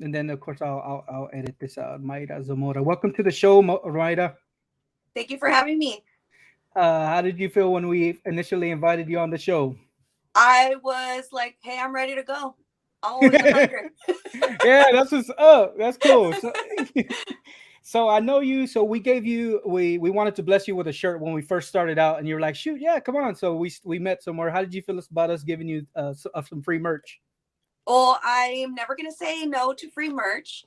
And then of course I'll edit this out. Mayra Zamora, welcome to the show, Mayra. Thank you for having me. How did you feel when we initially invited you on the show? I was like, hey, I'm ready to go. I'm always a Yeah, hundred. that's what's up. That's cool. So, so I know you. So we gave you we wanted to bless you with a shirt when we first started out, and you were like, "Shoot, yeah, come on." So we met somewhere. How did you feel about us giving you some free merch? Well, I'm never going to say no to free merch.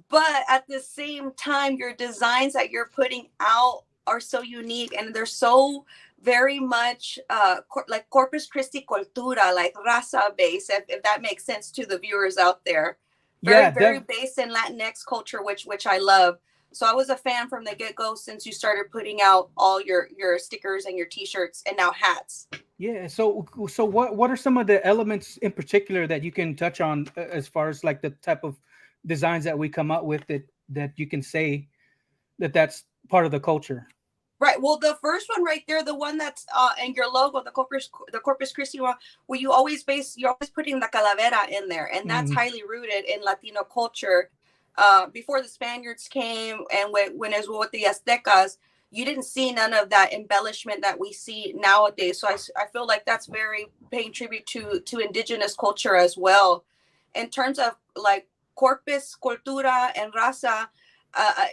But at the same time, your designs that you're putting out are so unique and they're so very much like Corpus Christi cultura, like raza based, if that makes sense to the viewers out there. Very, Yeah, very based in Latinx culture, which I love. So I was a fan from the get go since you started putting out all your stickers and your T-shirts and now hats. yeah. So what are some of the elements in particular that you can touch on as far as like the type of designs that we come up with that you can say that's part of the culture? Right. Well, the first one right there, the one that's in your logo, the Corpus Christi one, where you're always putting the calavera in there, and that's Hmm. highly rooted in Latino culture. Before the Spaniards came, and when it was with the Aztecas, you didn't see none of that embellishment that we see nowadays. So I feel like that's very paying tribute to indigenous culture as well. In terms of like corpus, cultura, and raza,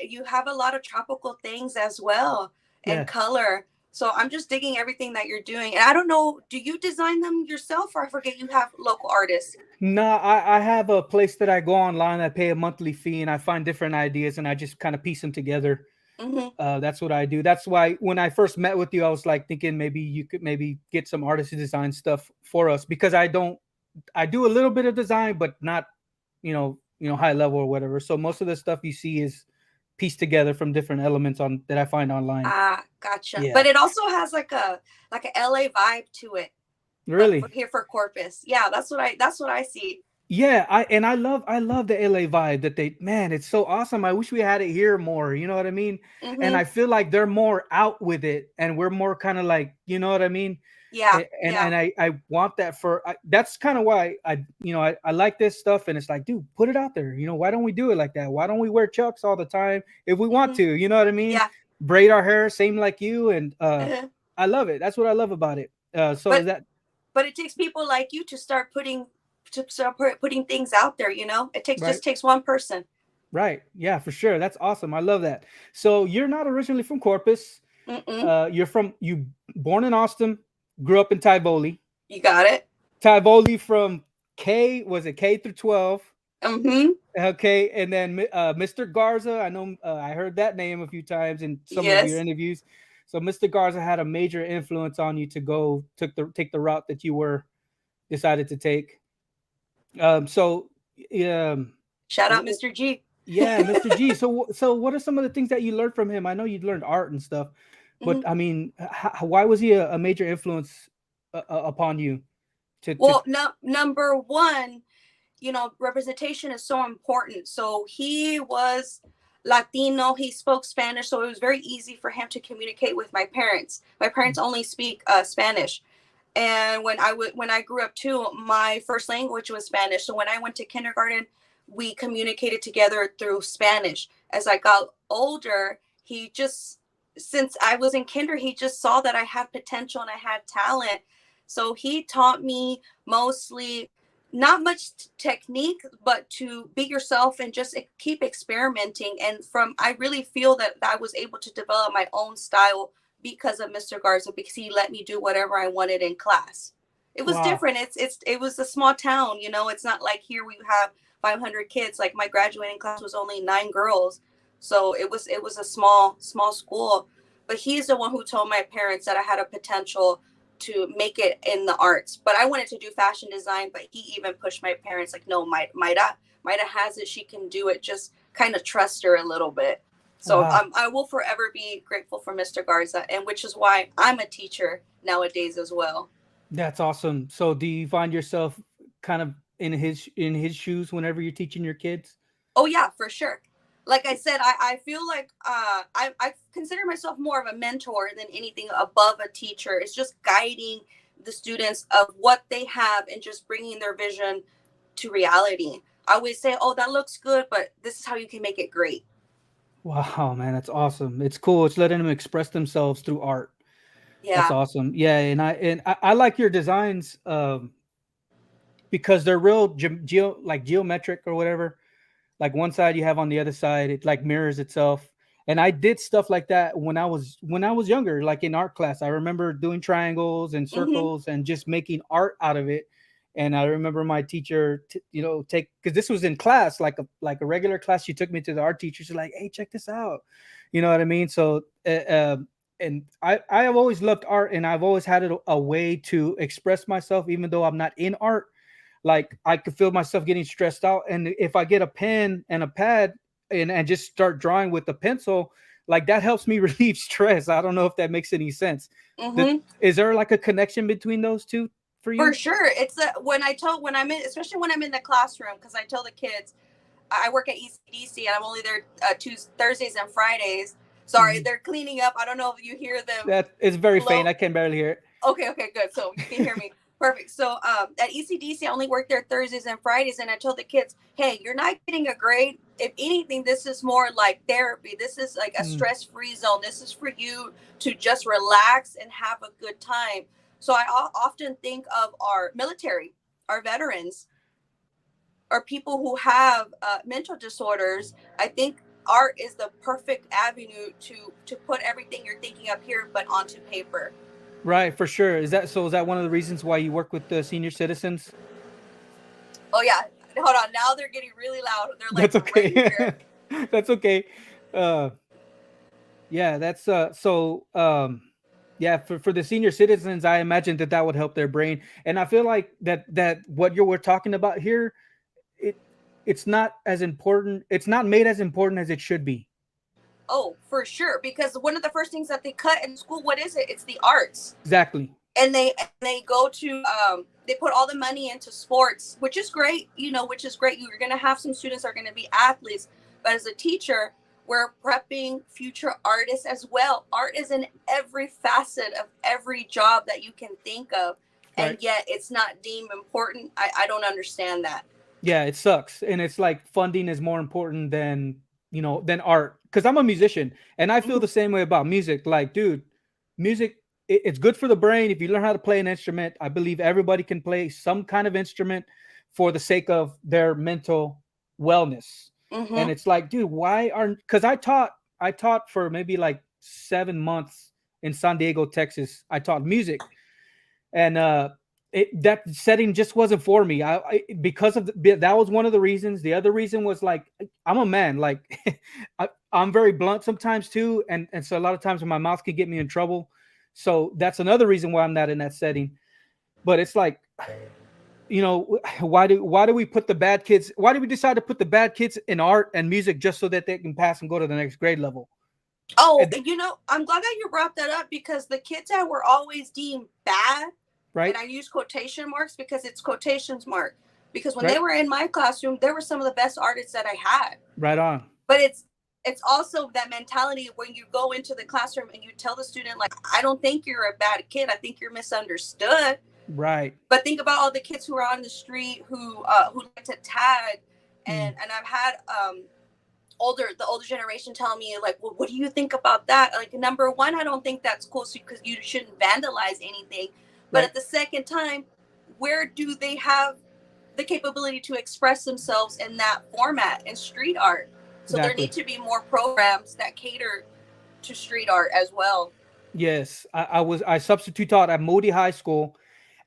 you have a lot of tropical things as well and Yeah. color. So I'm just digging everything that you're doing. And I don't know, do you design them yourself or I forget you have local artists? No, I have a place that I go online. I pay a monthly fee, and I find different ideas, and I just kind of piece them together. Hmm. That's what I do. That's why when I first met with you, I was like thinking maybe you could maybe get some artist to design stuff for us because I don't. I do a little bit of design, but not high level or whatever. So most of the stuff you see is pieced together from different elements on that I find online. Ah, gotcha. Yeah, But it also has like a LA vibe to it. But for really. here for Corpus. Yeah, that's what I see. Yeah, I love the LA vibe that they man, it's so awesome. I wish we had it here more, you know what I mean? And Hmm. I feel like they're more out with it and we're more kind of like, you know what I mean? Yeah, And yeah. I want that that's kind of why I like this stuff and it's like, dude, put it out there. Why don't we do it like that? Why don't we wear chucks all the time if we want Hmm. to, you know what I mean? Yeah. Braid our hair same like you and Uh-huh. I love it. That's what I love about it. So But that but it takes people like you to start putting things out there, It takes right. just takes one person. Right. Yeah, for sure. That's awesome. I love that. So you're not originally from Corpus. Mm-mm. You born in Austin, grew up in Tivoli. You got it. Tivoli from K through 12. Mm-hmm. Okay, and then Mr. Garza. I know I heard that name a few times in some of your Yes. interviews. So Mr. Garza had a major influence on you to take the route that you were decided to take. So um, Shout out Mr. G. yeah, Mr. G. So what are some of the things that you learned from him? I know you learned art and stuff, but Mhm. I mean, why was he a major influence upon you? To Well, no, number one, representation is so important. So he was Latino. He spoke Spanish, so it was very easy for him to communicate with my parents. My parents only speak Spanish, and when I grew up too, my first language was Spanish. So when I went to kindergarten, we communicated together through Spanish. As I got older, he just since I was in kinder, he just saw that I had potential and I had talent. So he taught me mostly not much technique, but to be yourself and just keep experimenting. And from I really feel that I was able to develop my own style because of Mr. Garza, because he let me do whatever I wanted in class. It was wow, different. It was a small town, It's not like here we have 500 kids. Like my graduating class was only 9 girls, so it was a small school. But he's the one who told my parents that I had a potential to make it in the arts. But I wanted to do fashion design, but he even pushed my parents like, no, Maida has it. She can do it. Just kind of trust her a little bit. So wow, I will forever be grateful for Mr. Garza, and which is why I'm a teacher nowadays as well. that's awesome. So do you find yourself kind of in his shoes whenever you're teaching your kids? Oh yeah, for sure. Like I said, I feel like I consider myself more of a mentor than anything above a teacher. It's just guiding the students of what they have and just bringing their vision to reality. I would say, oh, that looks good, but this is how you can make it great. Wow, man, that's awesome. It's cool. It's letting them express themselves through art. That's Yeah. awesome. Yeah, and I like your designs because they're real like geometric or whatever. Like one side you have on the other side, it like mirrors itself. And I did stuff like that when I was younger, like in art class. I remember doing triangles and Mm-hmm. circles and just making art out of it. And I remember my teacher, take because this was in class, like a regular class. She took me to the art teacher. She's like, "Hey, check this out." You know what I mean? So, and I have always loved art, and I've always had it a way to express myself, even though I'm not in art. Like I could feel myself getting stressed out, and if I get a pen and a pad and just start drawing with a pencil, like that helps me relieve stress. I don't know if that makes any sense. The, Mm-hmm. is there like a connection between those two for For you? sure. It's when I'm in, especially when I'm in the classroom, because I tell the kids I work at ECDC and I'm only there Tuesdays, Thursdays, and Fridays. Sorry, Mhm. they're cleaning up. I don't know if you hear them That is very faint. below. I can barely hear Okay, okay, good. So you can hear me. Perfect. So at ECDC, I only work there Thursdays and Fridays, and I told the kids, "Hey, you're not getting a grade. If anything, this is more like therapy. This is like a it. stress-free zone. This is for you to just relax and have a good time." So I often think of our military, our veterans, or people who have mental disorders. I think art is the perfect avenue to put everything you're thinking up here, but onto paper. Right, for sure. Is that so? Is that one of the reasons why you work with the senior citizens? Oh yeah, hold on. Now they're getting really loud. They're like That's right here. okay. That's okay. Uh, yeah, that's yeah, for the senior citizens, I imagine that would help their brain, and I feel like that what you were talking about here, it it's not as important. It's not made as important as it should be. Oh, for sure. Because one of the first things that they cut in school, what is it? It's the arts. Exactly. And they go to they put all the money into sports, which is great, which is great. You're going to have some students that are going to be athletes, but as a teacher, we're prepping future artists as well. Art is in every facet of every job that you can think of, and Right. yet it's not deemed important. I don't understand that. Yeah, it sucks, and it's like funding is more important than art. Because I'm a musician, and I feel Mm-hmm. the same way about music. Like, dude, music it's good for the brain if you learn how to play an instrument. I believe everybody can play some kind of instrument for the sake of their mental wellness. And Mm-hmm. it's like, dude, why aren't? Because I taught for maybe like 7 months in San Diego, Texas. I taught music, and that setting just wasn't for me. Because of that was one of the reasons. The other reason was like I'm a man. Like I'm very blunt sometimes too, and so a lot of times when my mouth can get me in trouble. So that's another reason why I'm not in that setting. But it's like, why do we put the bad kids? Why do we decide to put the bad kids in art and music just so that they can pass and go to the next grade level? Oh, And I'm glad that you brought that up, because the kids that were always deemed bad, and right, I use quotation marks because it's quotations mark, because when they right, were in my classroom, they were some of the best artists that I had. right on, But it's also that mentality when you go into the classroom and you tell the student, like, I don't think you're a bad kid. I think you're misunderstood. right. But think about all the kids who are on the street who like to tag, Mm, and I've had the older generation telling me, like, well, what do you think about that? Like, number one, I don't think that's cool, because you shouldn't vandalize anything. But right, at the second time, where do they have the capability to express themselves in that format in street art? So there need exactly. to be more programs that cater to street art as well. Yes, I substitute taught at Moody High School,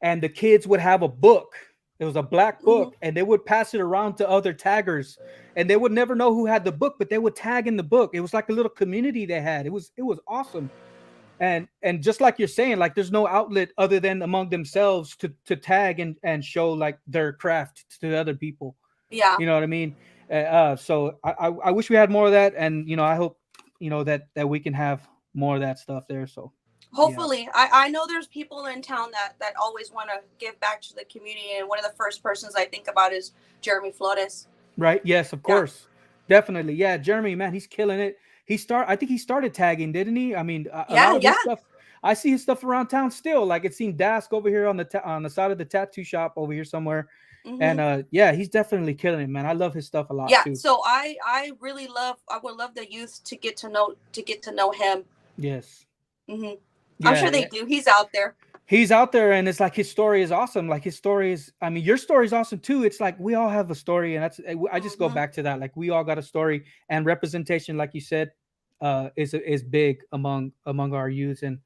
and the kids would have a book. It was a black Hmm. book, and they would pass it around to other taggers, and they would never know who had the book, but they would tag in the book. It was like a little community they had. It was awesome, and just like you're saying, like there's no outlet other than among themselves to tag and show like their craft to other people. Yeah. You know what I mean? So I wish we had more of that, and I hope that we can have more of that stuff there. So yeah, Hopefully, I know there's people in town that always want to give back to the community, and one of the first persons I think about is Jeremy Flores. right. Yes, of Yeah. course, definitely. Yeah, Jeremy, man, he's killing it. I think he started tagging, didn't he? I mean, a lot Yeah. of Yeah. his stuff. I see his stuff around town still. Like it's seen Dask over here on on the side of the tattoo shop over here somewhere. And Hmm. yeah, he's definitely killing it, man. I love his stuff a lot Yeah, too. so I really love, I would love the youth to get to know him. Yes. Hmm. I'm Yeah, sure they yeah. do. He's out there. He's out there, and it's like his story is awesome. Like his story is, I mean, your story is awesome too. It's like we all have a story, and that's I just go Hmm. back to that. Like we all got a story, and representation, like you said, is big among our youth. And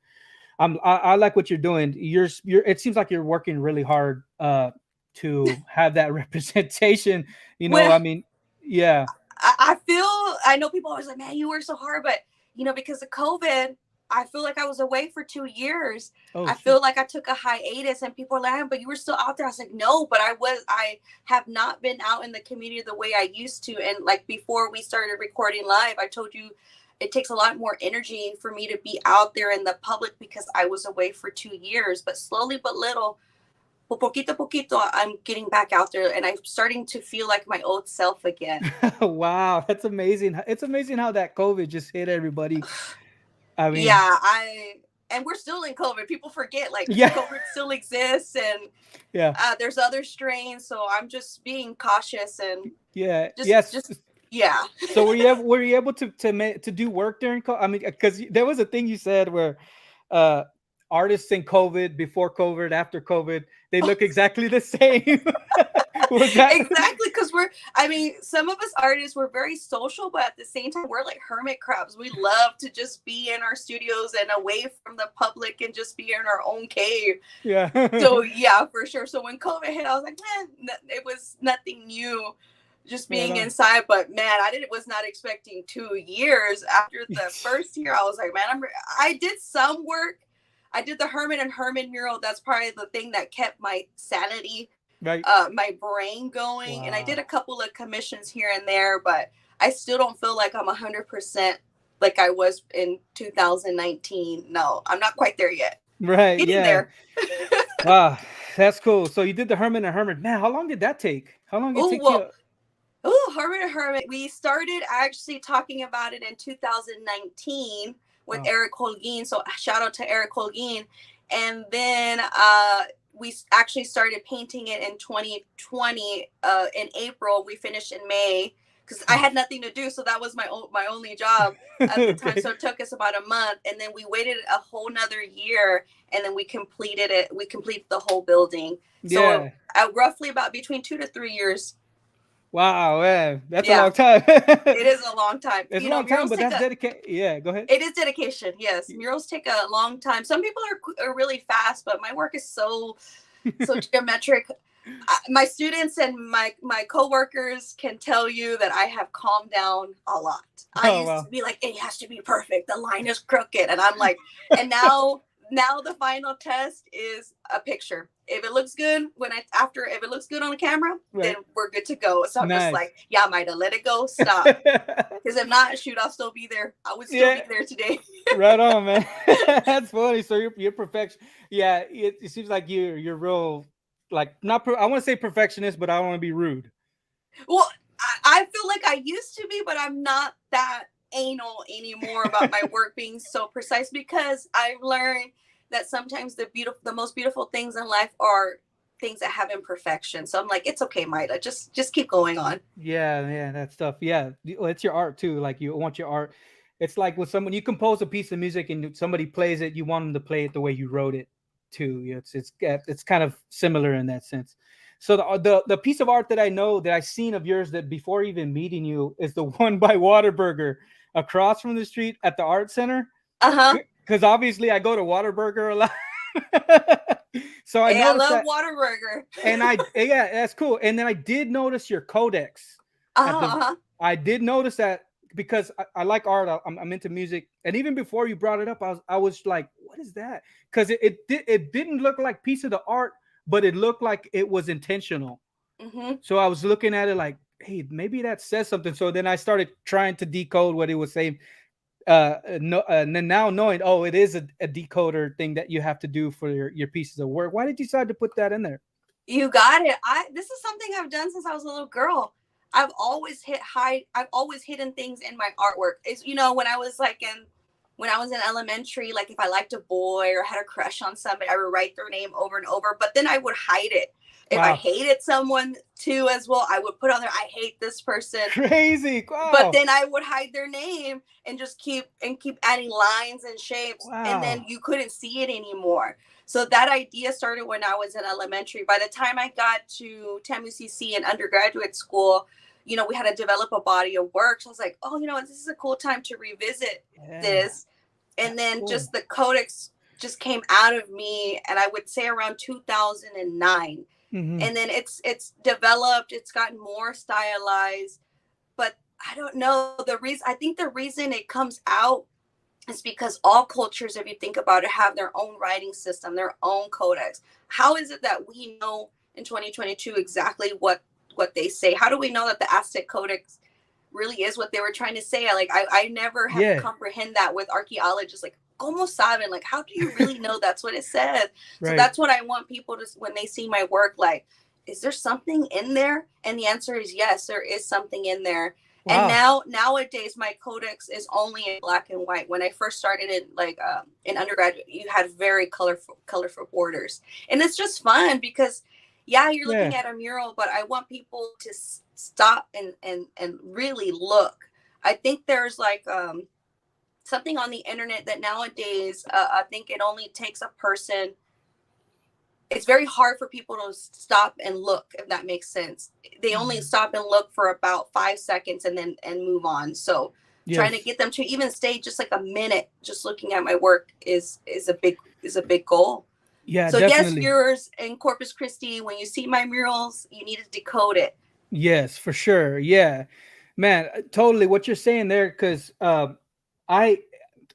I like what you're doing. You're it seems like you're working really hard to have that representation. Well, I mean, yeah. I feel, I know people always like, man, you work so hard, but because of COVID, I feel like I was away for 2 years. Oh I shit. feel like I took a hiatus, and people are like, but you were still out there. I was like, no, but I have not been out in the community the way I used to. And like before we started recording live, I told you it takes a lot more energy for me to be out there in the public because I was away for 2 years. But slowly but little, poquito a poquito, I'm getting back out there, and I'm starting to feel like my old self again. Wow, that's amazing. It's amazing how that COVID just hit everybody. I Yeah, mean, and we're still in COVID. People forget like yeah, COVID still exists, and yeah, there's other strains. So I'm just being cautious and yeah, just yes. yeah. So were you able to do work during COVID? I mean, because there was a thing you said where uh artists in COVID, before COVID, after COVID, they look exactly the same. Was that? Exactly, because I mean, some of us artists, we're very social, but at the same time we're like hermit crabs. We love to just be in our studios and away from the public and just be in our own cave. Yeah. So yeah, for sure. So when COVID hit, I was like, man, it was nothing new, just Right being on. inside. But man, was not expecting 2 years. After the first year, I was like, man, I did some work. I did the Herman and Herman mural. That's probably the thing that kept my sanity, Right. my brain going. And I did Wow. a couple of commissions here and there, but I still don't feel like I'm 100% like I was in 2019. No, I'm not quite there yet. Right. Getting Yeah. there. Wow. That's cool. So you did the Herman and Herman. Man, how long did that take? How long did it Oh, take well, you? oh, Hermit and Hermit. We started actually talking about it in 2019 with Oh. Eric Holguin. So shout out to Eric Holguin. And then we actually started painting it in 2020 in April. We finished in May because I had nothing to do. So that was my only job at the time. Okay. So it took us about a month. And then we waited a whole nother year. And then we completed it. We completed the whole building. So Yeah. roughly about between 2 to 3 years. Wow, man. That's a Yeah, long time. it is a long time. It's a long time, Murals but take that's a. dedicated. Yeah, go ahead. It is dedication. Yes, murals take a long time. Some people are really fast, but my work is so geometric. My students and my coworkers can tell you that I have calmed down a lot. I Oh used wow. to be like, it has to be perfect. The line is crooked, and I'm like, and now the final test is a picture. If it looks good if it looks good on the camera, then Right. we're good to go. So I'm just Nice. like, yeah, Maida, let it go. Stop. Because if not, shoot, I'll still be there. I would still Yeah. be there today. Right on, man. That's funny. So you're perfection. Yeah, it seems like you're real, like not. I want to say perfectionist, but I don't want to be rude. Well, I feel like I used to be, but I'm not that anal anymore about my work being so precise because I've learned that sometimes the most beautiful things in life are things that have imperfection. So I'm like, it's okay, Maida. Just keep going on. Yeah, yeah, that stuff. Yeah, well, it's your art too. Like you want your art. It's like when someone you compose a piece of music and somebody plays it, you want them to play it the way you wrote it too. It's kind of similar in that sense. So the piece of art that I know that I've seen of yours that before even meeting you is the one by Waterburger across from the street at the art center. Uh huh. Because obviously I go to Waterburger a lot. So I Hey, I noticed love that, Waterburger. and yeah, that's cool. And then I did notice your codex Uh at huh. the. Uh-huh. I did notice that because I like art. I'm into music, and even before you brought it up, I was like, "What is that?" Because it didn't look like piece of the art, but it looked like it was intentional. Mm-hmm. So I was looking at it like, "Hey, maybe that says something." So then I started trying to decode what it was saying. No, and then now knowing, oh, it is a decoder thing that you have to do for your pieces of work. Why did you decide to put that in there? You got it. This is something I've done since I was a little girl. I've always hidden things in my artwork. It's when I was like in when I was in elementary, like if I liked a boy or had a crush on somebody, I would write their name over and over, but then I would hide it. If I Wow. hated someone too as well, I would put on there, I hate this person. Crazy. But Wow. then I would hide their name and just keep adding lines and shapes, and then Wow. you couldn't see it anymore. So that idea started when I was in elementary. By the time I got to TAMU-CC in undergraduate school, we had to develop a body of work. So I was like, oh, this is a cool time to revisit Yeah. this. And That's then cool. just the codex just came out of me, and I would say around 2009. Hmm. And then it's developed, it's gotten more stylized, but I don't know the reason. I think the reason it comes out is because all cultures, if you think about it, have their own writing system, their own codex. How is it that we know in 2022 exactly what they say? How do we know that the Aztec codex really is what they were trying to say? I never have Yeah. comprehend that with archaeologists. Like, como saben? Like, how do you really know that's what it says? So Right. that's what I want people to, when they see my work, like, is there something in there? And the answer is yes, there is something in there. And Wow. nowadays my codex is only in black and white. When I first started in undergraduate, you had very colorful borders, and it's just fun because, yeah, you're Yeah. looking at a mural, but I want people to stop and really look. I think there's like something on the internet that nowadays I think it only takes a person. It's very hard for people to stop and look, if that makes sense. They only Mhm. stop and look for about 5 seconds and then move on. So trying to Yes. get them to even stay just like a minute just looking at my work is a big goal. Yeah, So yes, definitely. viewers in Corpus Christi, when you see my murals, you need to decode it. Yes, for sure. Yeah, man, totally what you're saying there. Because I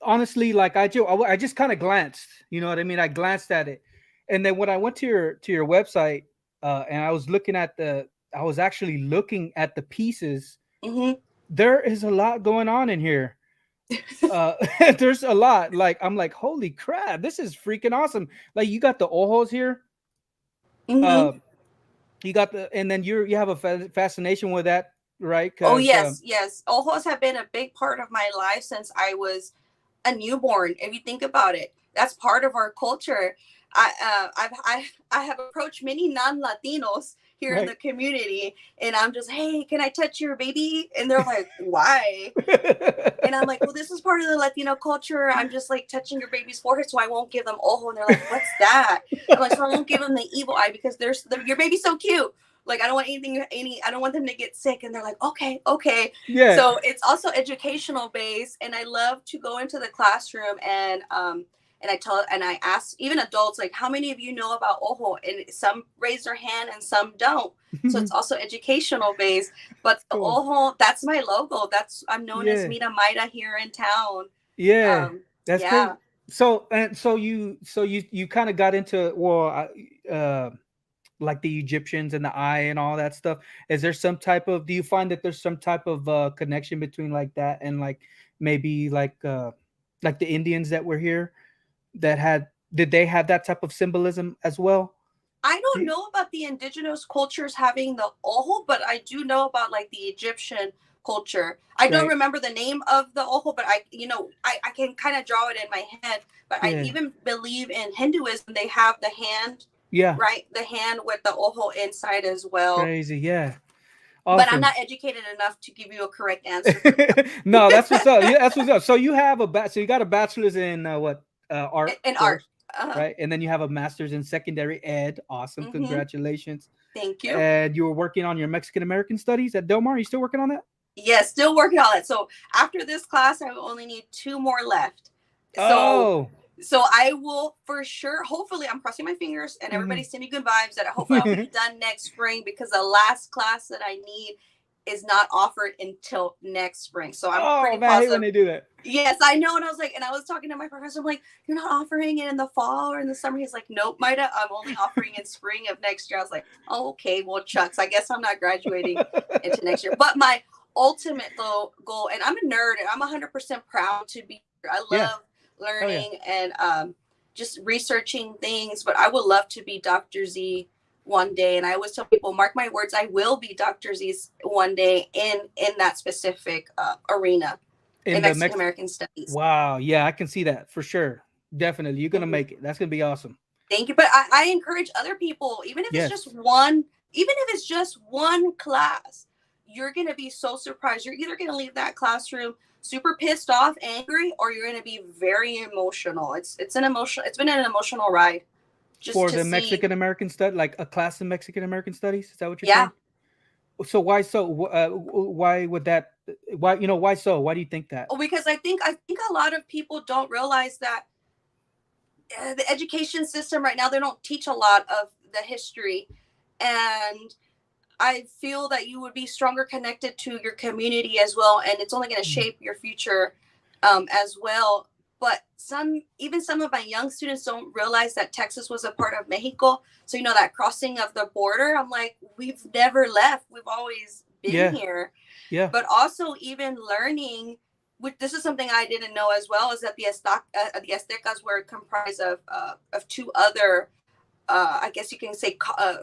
honestly, like, I just kind of glanced. You know what I mean? I glanced at it, and then when I went to your website, and I was actually looking at the pieces. Hmm. There is a lot going on in here. Uh, there's a lot. Like, I'm like, holy crap, this is freaking awesome. Like, you got the ojos here. Hmm. Uh, you got and then you have a fascination with that, right? Oh Because yes, yes. Ojos have been a big part of my life since I was a newborn. If you think about it, that's part of our culture. I have approached many non-Latinos here in right. the community, and I'm just, hey, can I touch your baby? And they're like, why? And I'm like, well, this is part of the Latino culture. I'm just like touching your baby's forehead, so I won't give them ojo. And they're like, what's that? I'm like, so I won't give them the evil eye because your baby's so cute. Like, I don't want I don't want them to get sick. And they're like, okay, okay. Yeah. So it's also educational based. And I love to go into the classroom and I ask even adults, like, how many of you know about ojo? And some raise their hand and some don't. So it's also educational based. But That's the cool. ojo, that's my logo. I'm known as Yeah. Mira Mayra here in town. Yeah. That's Yeah. great. So you kind of got into, well, like the Egyptians and the eye and all that stuff. Is there some type of, do you find that there's some type of connection between like that and like maybe like the Indians that were here that did they have that type of symbolism as well? I Do don't you- know about the indigenous cultures having the ojo, but I do know about like the Egyptian culture. I don't right. remember the name of the ojo, but I can kind of draw it in my head. But I Yeah. even believe in Hinduism, they have the hand, Yeah. right? The hand with the ojo inside as well. Crazy. Yeah. But I'm Awesome. not educated enough to give you a correct answer for No, that's what's up. Yeah, that's what's up. So you have so you got a bachelor's in what, art, of in art. course, Uh-huh. right? And then you have a master's in secondary ed. Awesome, Mm-hmm. congratulations. Thank you. And you were working on your Mexican American studies at Del Mar. Are you still working on that? Yes, still working on it. So after this class, I only need two more left. So Oh. so I will for sure. Hopefully, I'm crossing my fingers, and everybody Hmm. send me good vibes. That hopefully I'll be done next spring because the last class that I need is not offered until next spring. So I'm Oh pretty man, I hate when positive. they do that. Yes, I know. And I was like, and I was talking to my professor. I'm like, you're not offering it in the fall or in the summer. He's like, nope, Maida, I'm only offering in spring of next year. I was like, oh, okay, well, chucks. I guess I'm not graduating into next year. But my ultimate goal, and I'm a nerd, and I'm 100% proud to be here. I Yeah. love Oh yeah. learning and just researching things. But I would love to be Dr. Z one day. And I always tell people, mark my words, I will be Dr. Z one day in that specific arena. in in the Mexican Mex. American studies. Wow, yeah, I can see that for sure. Definitely, you're gonna Mhm. make it. That's gonna be awesome. Thank you. But I encourage other people, even if it's just Yes, one, even if it's just one class, you're gonna be so surprised. You're either gonna leave that classroom super pissed off, angry, or you're gonna be very emotional. It's an emotional. It's been an emotional ride just for to the see. Mexican American study, like a class in Mexican American studies. Is that what you're Yeah, saying? So why so? Why would that? Why why so? Why do you think that? because I think a lot of people don't realize that the education system right now, they don't teach a lot of the history, and I feel that you would be stronger connected to your community as well, and it's only going to Mm. shape your future as well. But even some of my young students don't realize that Texas was a part of Mexico. So that crossing of the border, I'm like, we've never left. We've always been Yeah, here. yeah. But also even learning, which this is something I didn't know as well, is that the Aztecas were comprised of two other, I guess you can say,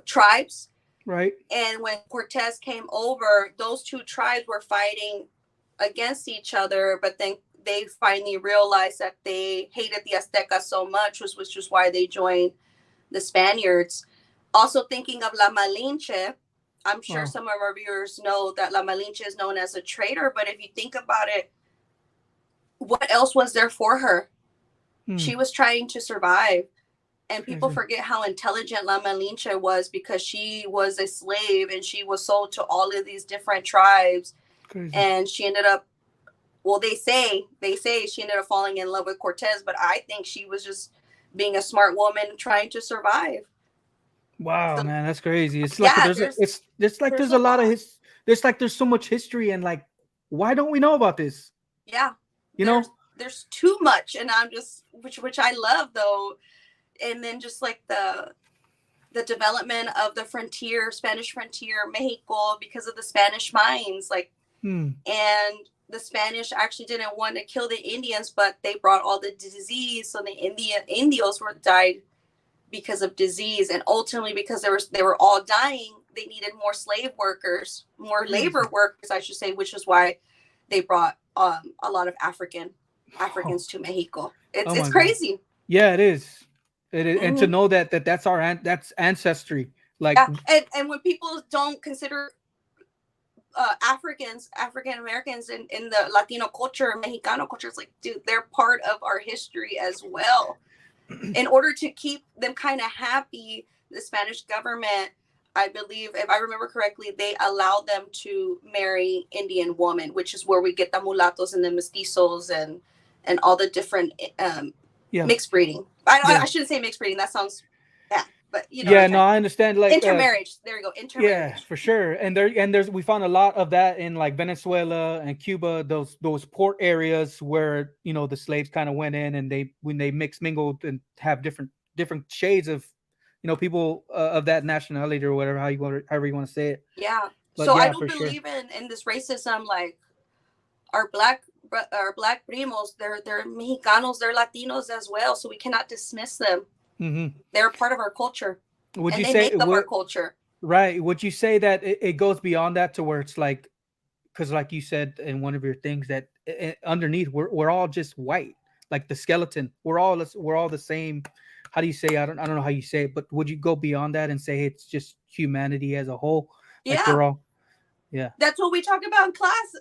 tribes. Right. And when Cortez came over, those two tribes were fighting against each other, but then they finally realized that they hated the Aztecas so much, which was why they joined the Spaniards. Also thinking of La Malinche, I'm sure Wow. some of our viewers know that La Malinche is known as a traitor, but if you think about it, what else was there for her? Hmm. She was trying to survive. It's And people crazy. forget how intelligent La Malinche was, because she was a slave and she was sold to all of these different tribes. It's crazy. And she ended up, well, they say she ended up falling in love with Cortez, but I think she was just being a smart woman trying to survive. Wow, So man, that's crazy. It's like yeah, there's a it's like there's there's a a lot of lot. his there's like there's so much history and like why don't we know about this? Yeah, You know? there's too much, and I'm just, which I love though. And then just like the development of the frontier, Spanish frontier, Mexico, because of the Spanish mines, like, Hmm. and the Spanish actually didn't want to kill the Indians, but they brought all the disease, so the Indios were died because of disease, and ultimately because they were all dying, they needed more slave workers, more labor Crazy. workers, I should say, which is why they brought a lot of Oh, Africans to Mexico. It's oh it's my god. crazy. Yeah, it is. It is. And to Mhm. know that's our that's ancestry. Like Yeah, and when people don't consider African Americans in the Latino culture, Mexicano culture, it's like, dude, they're part of our history as well. In order to keep them kind of happy, the Spanish government, I believe, if I remember correctly, they allowed them to marry Indian women, which is where we get the mulattos and the mestizos and all the different yeah, mixed breeding. I yeah. shouldn't say mixed breeding. That sounds bad, but you know what I'm Yeah, no, trying. I understand like Intermarriage. There you go. yeah, Intermarriage. for sure. There's we found a lot of that in like Venezuela and Cuba, those port areas where the slaves kind of went in and they when they mix mingled and have different shades of people of that nationality or whatever however you want to say it. Yeah. But So I yeah, don't for sure. believe in this racism. Like our black primos, they're Mexicanos, they're Latinos as well. So we cannot dismiss them. Hmm. They're part of our culture, Would and you they say make up our what culture. right? Would you say that it goes beyond that to where it's like because like you said in one of your things that underneath we're all just white like the skeleton we're all the same how do you say I don't know how you say it but would you go beyond that and say it's just humanity as a whole like Yeah, we're all yeah that's what we talk about in class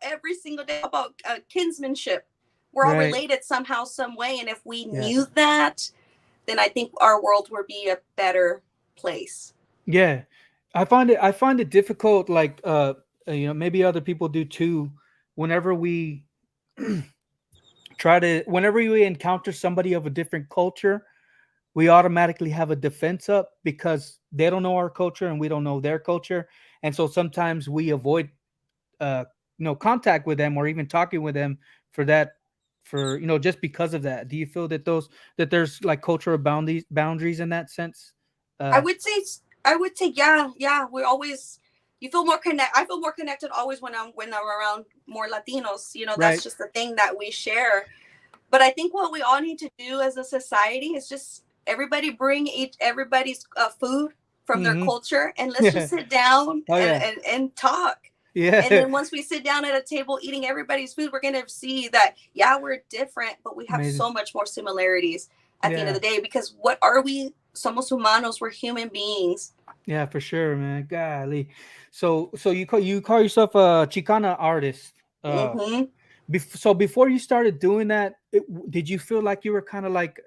every single day about kinsmanship. We're all right related somehow, some way, and if we yeah knew that, then I think our world would be a better place. yeah I find it difficult like maybe other people do too whenever we whenever we encounter somebody of a different culture we automatically have a defense up because they don't know our culture and we don't know their culture and so sometimes we avoid uh contact with them or even talking with them for that for just because of that do you feel that there's like cultural boundaries in that sense I uh would say I would say yeah, yeah. We always you feel more connect. I feel more connected always when I'm around more Latinos. right That's just the thing that we share. But I think what we all need to do as a society is just everybody bring everybody's food from their mm-hmm culture, and let's just yeah sit down oh and yeah and, and talk. And Yeah. then once we sit down at a table eating everybody's food, we're going to see that, yeah, we're different, but we have Amazing. so much more similarities at the end of Yeah. the day. Because what are we? Somos humanos. We're human beings. Yeah, for sure, man. Golly. So you call yourself a Chicana artist. Uh Hmm. so before you started doing that, did you feel like you were kind of like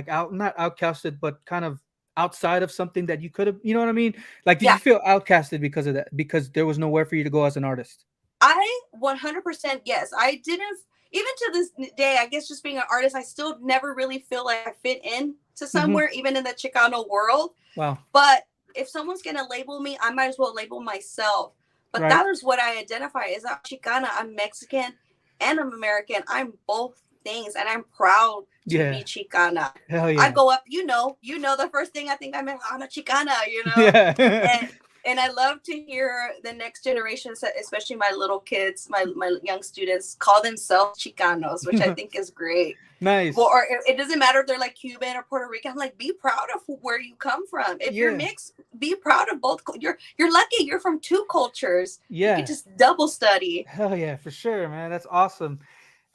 out, not outcasted, but kind of outside of something that you could have, you know what I mean? Like, did Yeah, you feel outcasted because of that? Because there was nowhere for you to go as an artist? I 100% yes. I didn't, even to this day, I guess just being an artist, I still never really feel like I fit in to Mm-hmm. somewhere, even in the Chicano world. Wow. But if someone's gonna label me, I might as well label myself. But Right. that is what I identify as. I'm Chicana. I'm Mexican and I'm American. I'm both things, and I'm proud to Yeah. be Chicana. Hell I yeah. go up, the first thing I think I'm a Chicana. Yeah. And I love to hear the next generation, especially my little kids, my young students, call themselves Chicanos, which I think is great. Well, Nice. or it doesn't matter if they're like Cuban or Puerto Rican. I'm like, be proud of where you come from. If you're Yeah. mixed, be proud of both. You're lucky. You're from two cultures. You could Yeah. just double study. Hell yeah, for sure, man. That's awesome.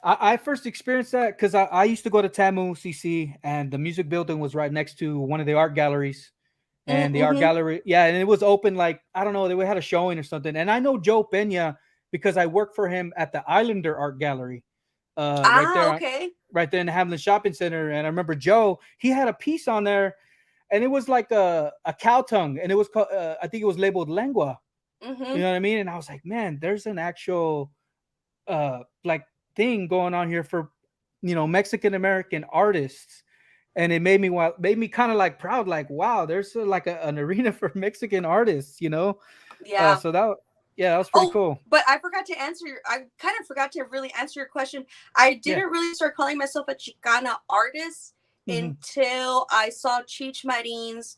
I first experienced that because I used to go to Tamu CC, and the music building was right next to one of the art galleries. And the art Mm-hmm. gallery, yeah, and it was open, like, I don't know, they had a showing or something. And I know Joe Pena because I worked for him at the Islander Art Gallery, right Ah, there, okay. right there in the Hamlin Shopping Center. And I remember Joe, he had a piece on there, and it was like a cow tongue, and it was called, I think it was labeled lengua. You Mm-hmm. know what I mean? And I was like, man, there's an actual like thing going on here for Mexican American artists. And it made me kind of like proud, like, wow, there's like an arena for Mexican artists, Yeah. so that was pretty Oh, cool. but I forgot to answer your. I kind of forgot to really answer your question. I Yeah. didn't really start calling myself a Chicana artist Hmm. until I saw Cheech Marin's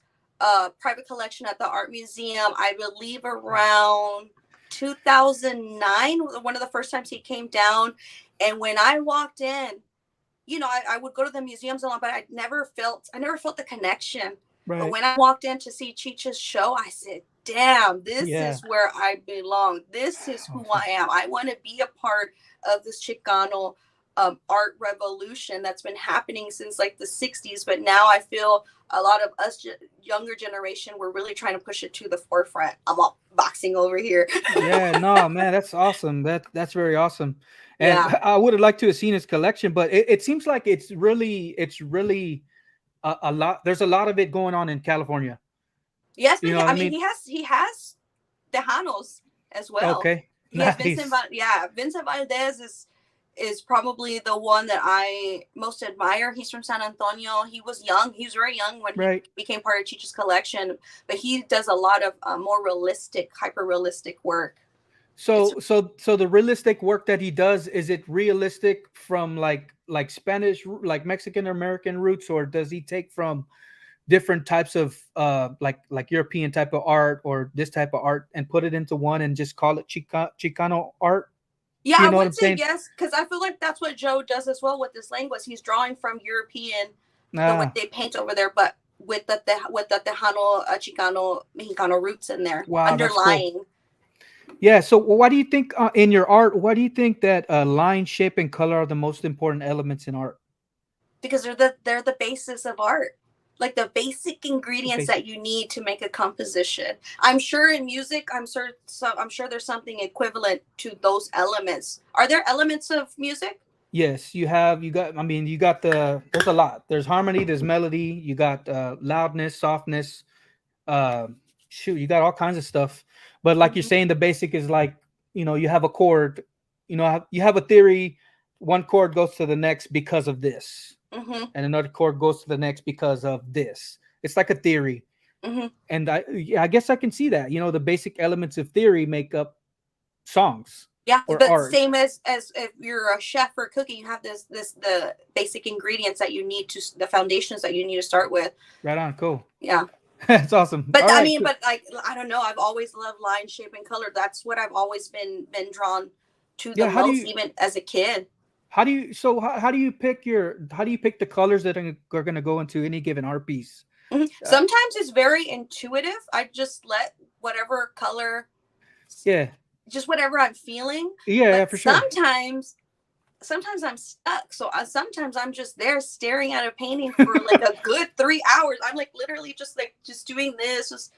private collection at the art museum. I believe around 2009, one of the first times he came down. And when I walked in, I would go to the museums a lot, but I never felt the connection. But Right. when I walked in to see Cheech's show, I said, damn, this Yeah. is where I belong. This is who Awesome. I am. I want to be a part of this Chicano art revolution that's been happening since like the 60s. But now I feel a lot of us younger generation, we're really trying to push it to the forefront. I'm all boxing over here. Yeah, no, man, that's awesome. That's very awesome. And Yeah. I would have liked to have seen his collection, but it seems like it's really a lot. There's a lot of it going on in California. Yes, but You know what I I mean, mean? he has Tejanos as well. Okay. He has Vincent. Nice. Yeah, Vincent Valdez is probably the one that I most admire. He's from San Antonio. He was young. He was very young when he Right. became part of Chicha's collection, but he does a lot of more realistic, hyper realistic work. It's So the realistic work that he does, is it realistic from like Spanish, like Mexican American roots, or does he take from different types of like European type of art or this type of art and put it into one and just call it Chicano art? yeah, You I know what would I'm say saying? yes because I feel like that's what Joe does as well with this language. He's drawing from European the way Ah, they paint over there, but with the Tejano, Chicano, Mexicano roots in there wow, that's cool. underlying. Yeah. So why do you think in your art, why do you think that line, shape, and color are the most important elements in art? Because they're the basis of art, like the basic The ingredients basic. that you need to make a composition. I'm sure in music, I'm sure there's something equivalent to those elements. Are there elements of music? Yes, you got, I mean, you got there's a lot. There's harmony, there's melody, you got loudness, softness, uh shoot, you got all kinds of stuff. But like you're Mm-hmm. saying, the basic is like, you have a chord, you have a theory, one chord goes to the next because of this, Mm-hmm. and another chord goes to the next because of this. It's like a theory. Mm-hmm. And I guess I can see that. The basic elements of theory make up songs Yeah, or but art. same as if you're a chef or cooking, you have this the basic ingredients that you need to the foundations that you need to start with. Right on, cool. Yeah. That's awesome. But All I right, mean, cool. but like I don't know, I've always loved line, shape, and color. That's what I've always been drawn to the Yeah, most, even as a kid. how do you pick the colors that are going to go into any given art piece? Mhm. uh, Sometimes it's very intuitive. I just let whatever color yeah, just whatever I'm feeling. Yeah, yeah, But for sure. sometimes I'm stuck. So sometimes I'm just there staring at a painting for like a good 3 hours. I'm like literally just like just doing this, just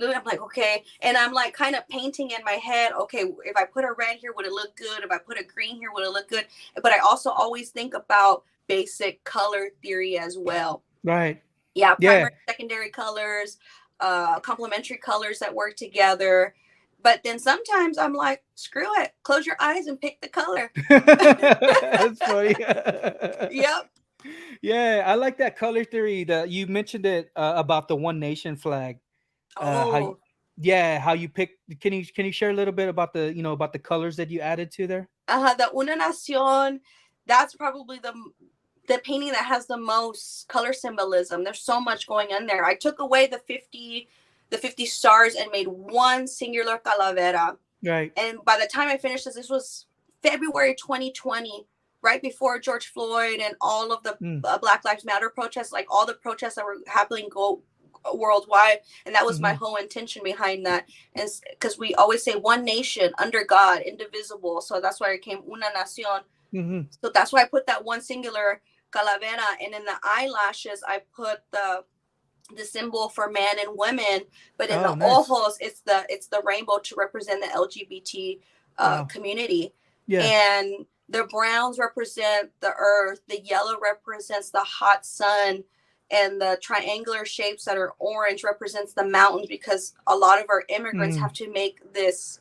I'm like, okay. And I'm like kind of painting in my head, okay, if I put a red here, would it look good? If I put a green here, would it look good? But I also always think about basic color theory as well. Right. Yeah, Yeah. primary, secondary colors, complementary colors that work together. But then sometimes I'm like, screw it, close your eyes and pick the color. That's funny. Yep. Yeah, I like that color theory. That you mentioned it about the One Nation flag. How you, Oh, yeah, how you pick? Can you share a little bit about the about the colors that you added to there? the Una Nacion, that's probably the painting that has the most color symbolism. There's so much going in there. I took away the 50 stars and made one singular calavera. Right. And by the time I finished this was February 2020, right before George Floyd and all of the Mm. Black Lives Matter protests, like all the protests that were happening worldwide. And that was my Hmm. whole intention behind that. And because we always say one nation under God, indivisible. So that's why it came Una Nacion. Hmm. So that's why I put that one singular calavera. And in the eyelashes, I put the symbol for man and women, but in Oh, the nice. ojos, it's the rainbow to represent the LGBT Wow. community, Yeah. and the browns represent the earth, the yellow represents the hot sun, and the triangular shapes that are orange represents the mountains because a lot of our immigrants Mm. have to make this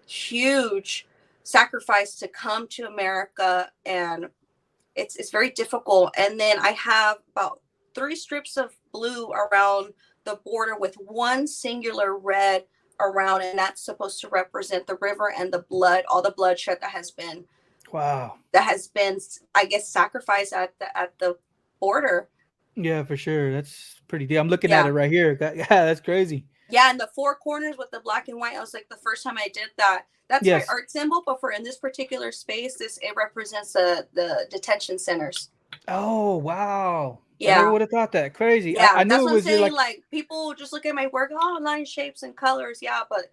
huge sacrifice to come to America, and it's very difficult. And then I have about 3 strips of blue around the border with one singular red around, and that's supposed to represent the river and the blood, all the bloodshed Wow. that has been, I guess, sacrificed at the border. Yeah, for sure. That's pretty deep. I'm looking at Yeah. it right here. Yeah, that's crazy. Yeah, and the four corners with the black and white, I was like, the first time I did that, that's my Yes. art symbol. But for in this particular space, this it represents the detention centers. Oh, wow. I never Yeah. would have thought that. Crazy. I Yeah, knew that's it what I'm was your saying. like Like people just look at my work, oh, line shapes and colors. Yeah, but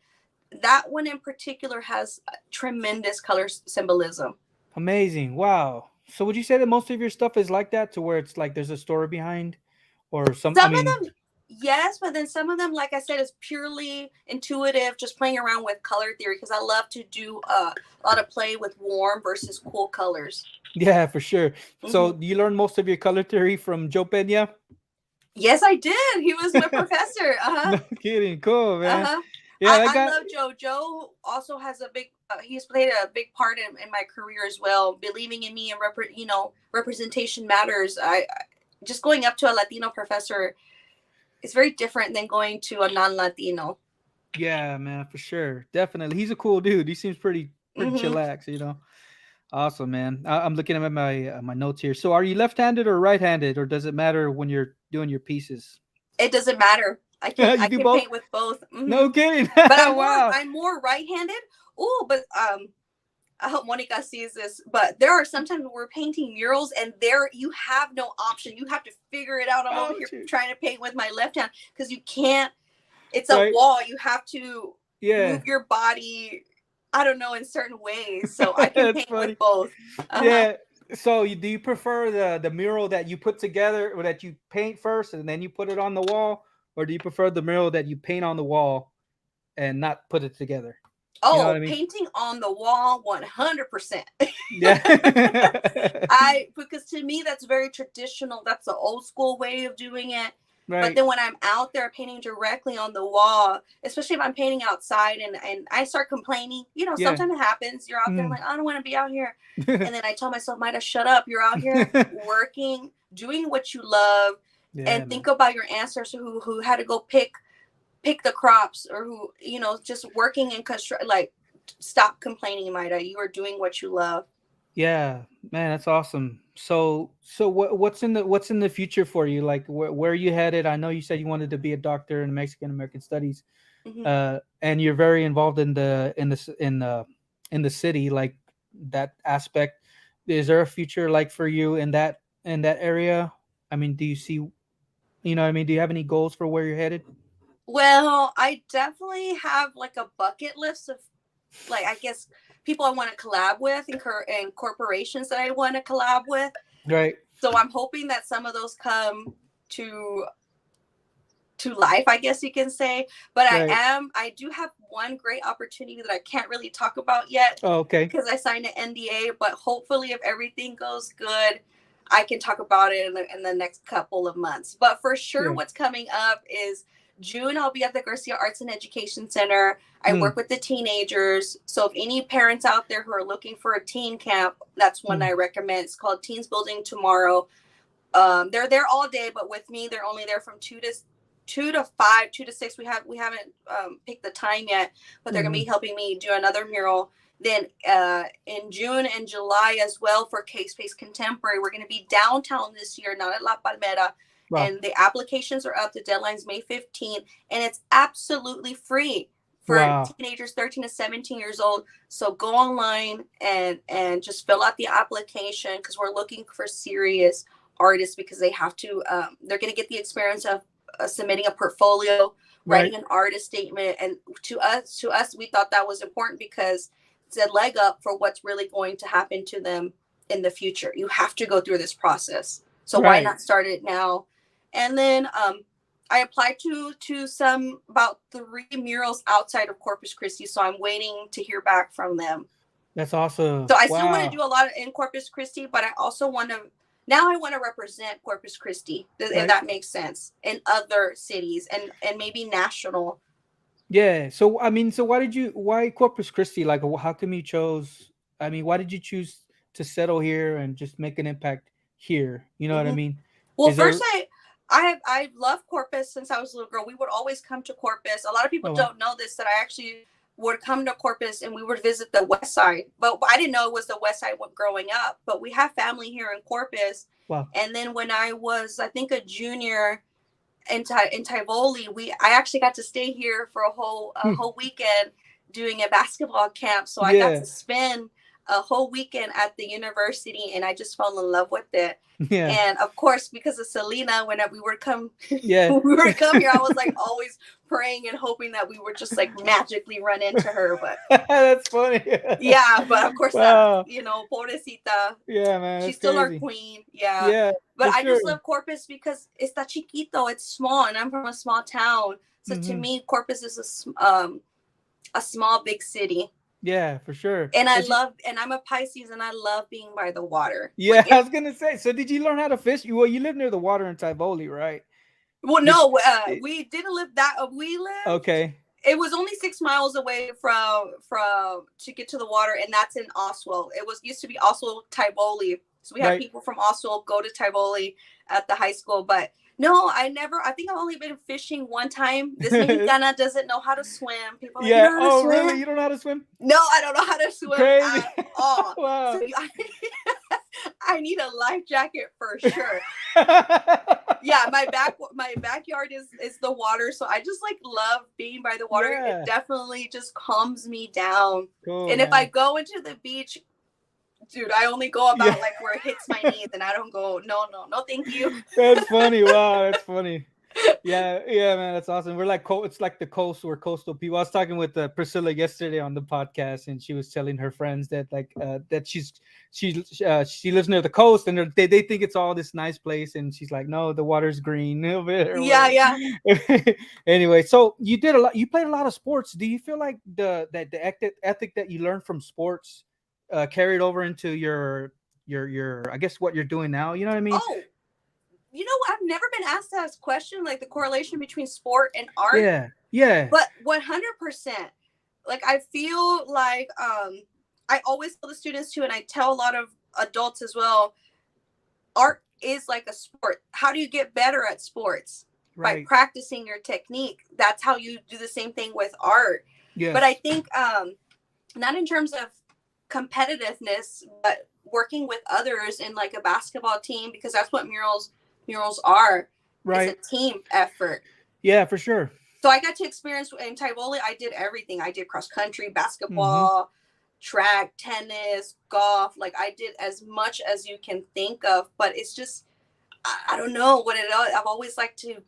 that one in particular has tremendous color symbolism. amazing. Wow. So would you say that most of your stuff is like that to where it's like there's a story behind or some I Some mean, of them, yes, but then some of them, like I said, is purely intuitive, just playing around with color theory because I love to do a lot of play with warm versus cool colors. yeah, for sure. Hmm. So you learn most of your color theory from Joe Pena? Yes, I did. He was my professor. Uh huh. No kidding. Cool, Uh man. huh. Yeah, I that guy. love Joe. Joe also has a big. He's played a big part in my career as well. Believing in me and representation matters. I just going up to a Latino professor is very different than going to a non-Latino. Yeah, man, for sure. Definitely. He's a cool dude. He seems pretty Hmm. chillax. Awesome, man. I'm looking at my notes here. So, are you left-handed or right-handed, or does it matter when you're doing your pieces? It doesn't matter. I can You I do can both? paint with both. No kidding. But Wow. I'm more right-handed. Oh, but I hope Monica sees this, but there are sometimes when we're painting murals and there you have no option. You have to figure it out. I'm over Oh, here shoot. trying to paint with my left hand because you can't, it's a Right. wall. You have to Yeah. move your body, I don't know, in certain ways. So I can That's paint with funny. both. Uh-huh. Yeah. So, do you prefer the mural that you put together, or that you paint first and then you put it on the wall, or do you prefer the mural that you paint on the wall and not put it together? You know what I Oh, mean? painting on the wall 100%. Yeah. I because to me that's very traditional. That's the old school way of doing it. But Right. then when I'm out there painting directly on the wall, especially if I'm painting outside and I start complaining, Yeah. sometimes it happens. You're out there Mm. like, I don't want to be out here. And then I tell myself, Maida, shut up. You're out here working, doing what you love, Yeah, and man. think about your ancestors who had to go pick the crops or who, just working in construct like stop complaining, Maida. You are doing what you love. Yeah, man, that's awesome. So what's in the future for you? Like, where are you headed? I know you said you wanted to be a doctor in Mexican American studies, Hmm. and you're very involved in the city, like that aspect. Is there a future like for you in that area? I mean, do you see? What I mean, do you have any goals for where you're headed? Well, I definitely have like a bucket list of like I guess people I want to collab with and corporations that I want to collab with. Right. So I'm hoping that some of those come to life, I guess you can say. But Right. I do have one great opportunity that I can't really talk about yet Oh, okay. because I signed an NDA. But hopefully, if everything goes good, I can talk about it in the next couple of months. But for sure, Yeah. what's coming up is June. I'll be at the Garcia Arts and Education Center. I work with the teenagers. So if any parents out there who are looking for a teen camp, that's one I recommend. It's called Teens Building Tomorrow. They're there all day, but with me, they're only there from 2 to 5, 2 to 6. We haven't picked the time yet, but they're gonna be helping me do another mural. Then in June and July as well for K-Space Contemporary, we're gonna be downtown this year, not at La Palmera. Wow. And the applications are up. The deadline's May 15th, and it's absolutely free for teenagers 13 to 17 years old. So go online and just fill out the application because we're looking for serious artists because they have to. They're gonna get the experience of submitting a portfolio, writing an artist statement, and to us, we thought that was important because it's a leg up for what's really going to happen to them in the future. You have to go through this process, so why not start it now? And then I applied to some about 3 murals outside of Corpus Christi, so I'm waiting to hear back from them. That's awesome. So I still want to do a lot in Corpus Christi, but I also want to. Now I want to represent Corpus Christi, if that makes sense, in other cities and maybe national. Yeah. So I mean, so why Corpus Christi? Like, how come you chose? I mean, why did you choose to settle here and just make an impact here? You know what I mean? Well, first I love Corpus since I was a little girl. We would always come to Corpus. A lot of people don't know this, that I actually would come to Corpus and we would visit the West Side, but I didn't know it was the West Side growing up. But we have family here in Corpus. Wow. And then when I was, I think, a junior in Tivoli, I actually got to stay here for a whole weekend doing a basketball camp. So I got to spend a whole weekend at the university, and I just fell in love with it. Yeah. And of course, because of Selena, when we would come, yeah, when we would come here, I was like always praying and hoping that we would just like magically run into her. But that's funny. Yeah, but of course, pobrecita. Yeah, man, she's still our queen. Yeah. Yeah, but I just love Corpus because está chiquito, it's small, and I'm from a small town. So to me, Corpus is a small, big city. Yeah, for sure. And and I'm a Pisces, and I love being by the water. Yeah, I was gonna say. So, did you learn how to fish? Well, you live near the water in Tivoli, right? Well, no, we didn't live that. We lived. Okay. It was only 6 miles away from to get to the water, and that's in Oswell. It used to be Oswell Tivoli. So we had people from Oswell go to Tivoli at the high school, but. No, I think I've only been fishing one time. This Mexicana doesn't know how to swim. People are like, yeah. Oh, really? You don't know how to swim? No, I don't know how to swim at all. Wow. So I need a life jacket for sure. Yeah, my backyard is the water, so I just like love being by the water. Yeah. It definitely just calms me down. Cool, and if I go into the beach, dude, I only go about like where it hits my knees, and I don't go. No, thank you. That's funny. Wow, that's funny. Yeah, man, that's awesome. We're like it's like the coast. We're coastal people. I was talking with Priscilla yesterday on the podcast, and she was telling her friends that that she lives near the coast, and they think it's all this nice place, and she's like, no, the water's green. Yeah. Anyway, so you played a lot of sports. Do you feel like the ethic that you learned from sports carried over into your I guess what you're doing now? You know what I mean? Oh. You know, I've never been asked that question, like the correlation between sport and art. Yeah. But 100%. Like, I feel like I always tell the students too, and I tell a lot of adults as well, art is like a sport. How do you get better at sports? By practicing your technique. That's how you do the same thing with art. Yes. But I think not in terms of competitiveness, but working with others in like a basketball team, because that's what murals are. It's a team effort. Yeah, for sure. So I got to experience in Tivoli. I did everything. I did cross country, basketball, track, tennis, golf. Like I did as much as you can think of, but it's just, I don't know what it is. I've always liked to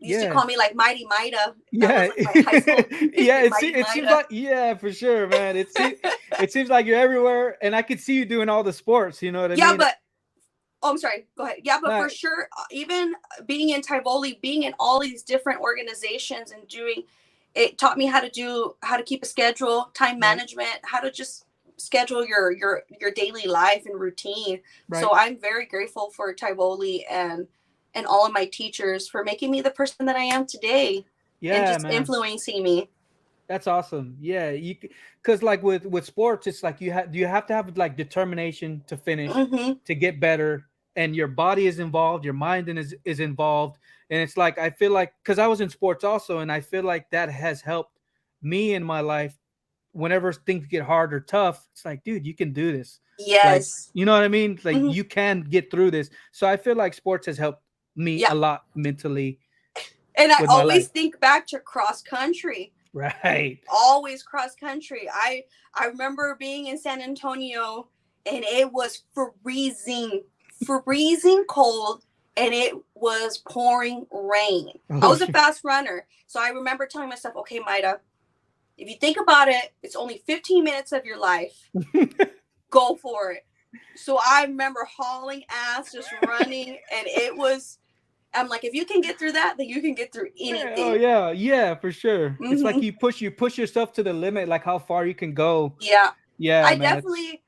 used to Yeah. call me like Mighty Mida. That was Yeah. like my high school Yeah, nickname, Mighty it seems Mida. like, yeah, for sure, man. It seems like you're everywhere, and I could see you doing all the sports, you know what I Yeah, mean? but oh, I'm sorry. Go ahead. Yeah, but Nah, for sure, even being in Tivoli, being in all these different organizations and doing it taught me how to keep a schedule, time right, management, how to just schedule your daily life and routine. right. So I'm very grateful for Tivoli and all of my teachers for making me the person that I am today and Yeah, just man. influencing me. That's awesome. Yeah, because like with sports, it's like you have to have like determination to finish, Hmm. to get better, and your body is involved, your mind is involved, and it's like I feel like because I was in sports also, and I feel like that has helped me in my life. Whenever things get hard or tough, it's like, dude, you can do this. Like, Yes. you know what I mean? Like, Hmm. you can get through this. So I feel like sports has helped me Yeah. a lot mentally And I with my life. always think back to cross country. Right. Always cross country. I remember being in San Antonio and it was freezing cold, and it was pouring rain. I Oh, was a shit. fast runner, so I remember telling myself, okay, Maida, if you think about it, it's only 15 minutes of your life. Go for it. So I remember hauling ass, just running, and it was. I'm like, if you can get through that, then you can get through Oh anything. yeah, yeah, for sure. It's like Hmm. you push yourself to the limit, like how far you can go. Yeah. Yeah, I man. It's definitely,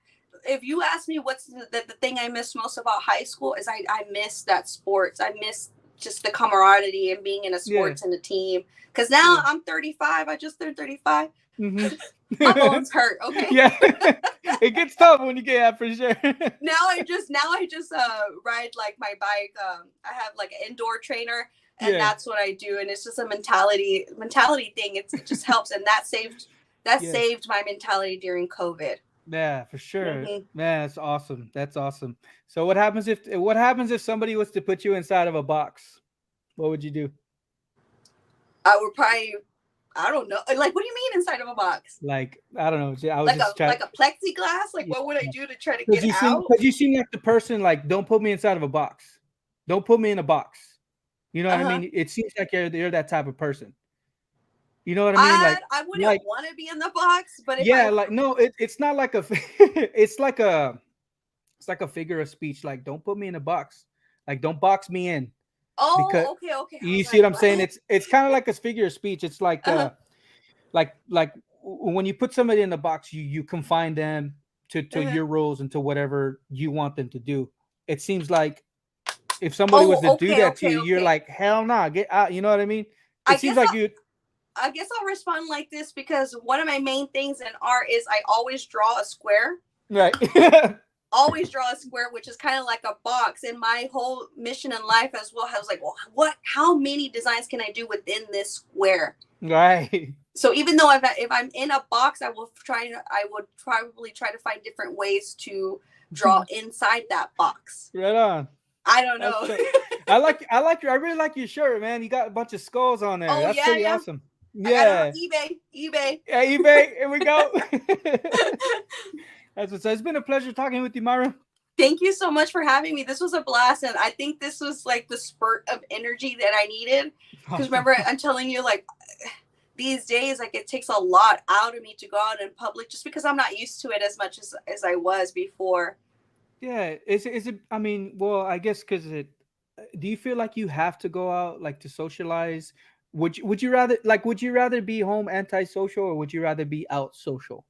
if you ask me what's the thing I miss most about high school is I miss that sports. I miss just the camaraderie and being in a yeah, sports and a team. Because now yeah. I'm 35. I just turned 35. Hmm. My bones hurt. Okay. Yeah, it gets tough when you get out for sure. Now I just ride like my bike. I have like an indoor trainer, and Yeah, that's what I do. And it's just a mentality thing. It just helps, and that yeah, saved my mentality during COVID. yeah, for sure. Hmm. Man, that's awesome. That's awesome. So what happens if somebody was to put you inside of a box? What would you do? I would probably, I don't know. Like, what do you mean inside of a box? Like, I don't know. I was just trying. Like a plexiglass? Like, Yeah. what would I do to try to Because get out? you seem like the person like, don't put me inside of a box. Don't put me in a box. You know what Uh I huh. mean? It seems like you're that type of person. You know what I mean? I wouldn't Like want to be in the box, but if yeah, I, like no, it's not like a it's like a figure of speech. Like, don't put me in a box. Like, don't box me in, because oh, okay. I you was see what like, I'm saying? what? It's kind of like a figure of speech. It's Uh huh. like when you put somebody in a box, you confine them to Uh huh. your rules and to whatever you want them to do. It seems like if somebody was to Oh, do that to you, you're okay. like, hell nah, get out. You know what I mean? I It seems guess like you I guess I'll respond like this because one of my main things in art is I always draw a square. right. Always draw a square, which is kind of like a box. And my whole mission in life as well, I was like, well, how many designs can I do within this square? Right. So even though if I'm in a box, I would probably try to find different ways to draw inside that box. Right on. I don't That's know. so. I really like your shirt, man. You got a bunch of skulls on there. Oh That's yeah, pretty yeah. awesome. I got it on Yeah. eBay. Yeah, eBay. Here we go. That's what's. It's been a pleasure talking with you, Myra. Thank you so much for having me. This was a blast, and I think this was like the spurt of energy that I needed. Because Awesome. remember, I'm telling you, like these days, like it takes a lot out of me to go out in public, just because I'm not used to it as much as I was before. Yeah. Is it? I mean, well, I guess because it. Do you feel like you have to go out like to socialize? Would you rather be home antisocial, or would you rather be out social?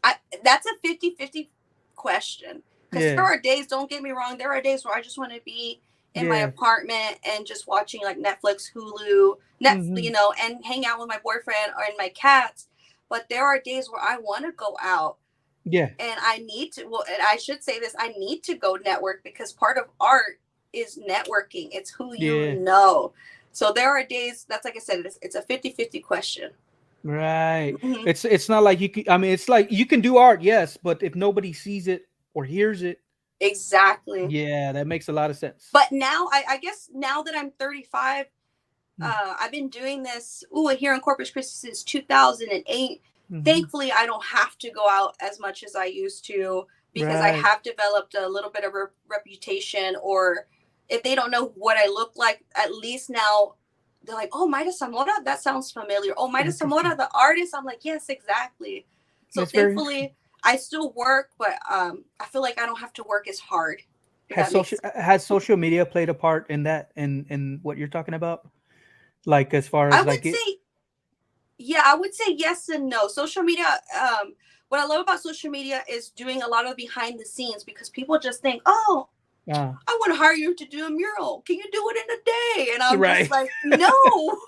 I That's a 50-50 question. Because there Yeah. are days, don't get me wrong, there are days where I just want to be in my Yeah. apartment and just watching like Netflix, Hulu, Hmm. and hang out with my boyfriend or and my cats. But there are days where I want to go out Yeah. and I need to, well, and I should say this, I need to go network because part of art is networking. It's who you Yeah. know. So there are days, that's like I said, it's a 50-50 question. Right. Hmm. It's not like you can. I mean, it's like you can do art, yes, but if nobody sees it or hears it, Exactly. yeah, that makes a lot of sense. But now I guess now that I'm 35, I've been doing this here in Corpus Christi since 2008. Mm-hmm. Thankfully, I don't have to go out as much as I used to because I Right. have developed a little bit of a reputation. Or if they don't know what I look like, at least now they're like, oh, Mayra Zamora, that sounds familiar. Oh, Mayra Zamora, Interesting. the artist. I'm like, yes, exactly. So That's very interesting. thankfully, I still work, but I feel like I don't have to work as hard. If Has that makes social media played a part in that in what you're talking about? Like as far I as would like it say, yeah, I would say yes and no. Social media, what I love about social media is doing a lot of behind the scenes because people just think, oh, uh, I want to hire you to do a mural. Can you do it in a day? And I'm just right. like, no.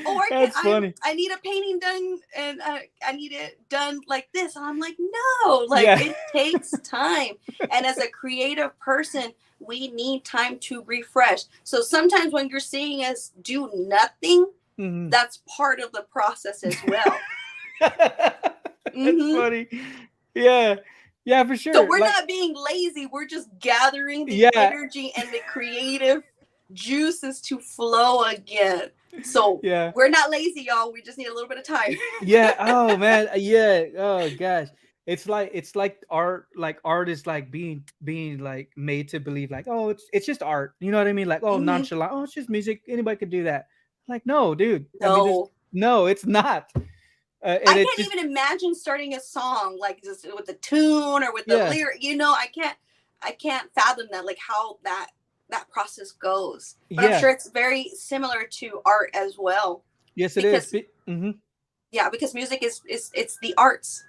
Or That's funny. I need a painting done and I need it done like this. And I'm like, no, like Yeah. it takes time. And as a creative person, we need time to refresh. So sometimes when you're seeing us do nothing, Mhm. that's part of the process as well. That's Hmm. funny. Yeah. Yeah, for So sure. we're Like not being lazy. We're just gathering the yeah. energy and the creative juices to flow again. So Yeah. we're not lazy, y'all. We just need a little bit of time. Yeah. Oh man. Yeah. Oh gosh. It's like art. Like art is like being like made to believe like, oh, it's just art. You know what I mean? Like, oh, Hmm. nonchalant. Oh, it's just music. Anybody could do that. Like, no, dude. I mean, there's No, no. It's not. I And it can't just even imagine starting a song like just with the tune or with the yeah. lyric. I can't fathom that, like how that process goes. But I'm Yeah. sure it's very similar to art as well, Yes, it is. because Mm-hmm. yeah, because music is it's the arts.